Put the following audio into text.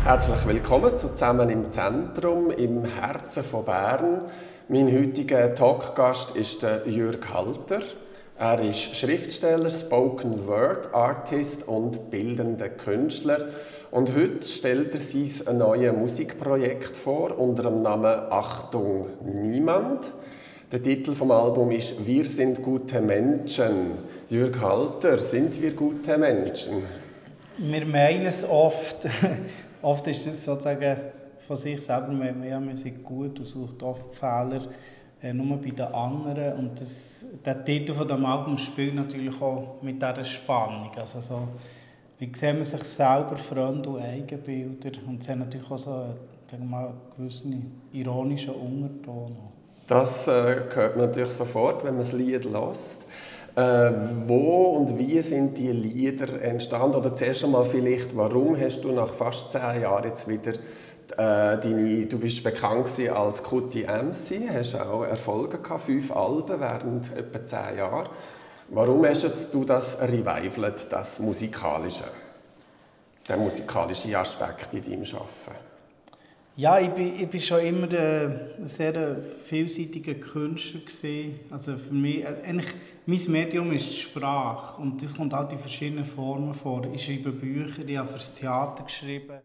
Herzlich willkommen zu «Zusammen im Zentrum» im Herzen von Bern. Mein heutiger Talkgast ist der Jürg Halter. Er ist Schriftsteller, Spoken Word Artist und bildender Künstler. Und heute stellt er sein neues Musikprojekt vor unter dem Namen «Achtung, niemand». Der Titel vom Album ist «Wir sind gute Menschen». Jürg Halter, sind wir gute Menschen? Wir meinen es oft. Oft ist das sozusagen von sich selber, wir sind gut und sucht oft Fehler nur bei den anderen. Und der Titel von dem Album spielt natürlich auch mit dieser Spannung. Also so, wie sehen wir sich selber, Freunde und Eigenbilder. Und es hat natürlich auch so einen gewissen ironischen Unterton. Das hört man natürlich sofort, wenn man das Lied hört. Wo und wie sind die Lieder entstanden? Oder zuerst einmal vielleicht, warum hast du nach fast 10 Jahren jetzt wieder du bist bekannt als Kutti MC, hast auch Erfolge gehabt, 5 Alben während etwa 10 Jahren. Warum hast du das revivelt, das Musikalische, der musikalische Aspekt in deinem Arbeiten? Ja, ich bin schon immer ein sehr vielseitiger Künstler gewesen. Also für mich, eigentlich, mein Medium ist die Sprache und das kommt halt in verschiedenen Formen vor. Ich schreibe Bücher, ich habe fürs Theater geschrieben.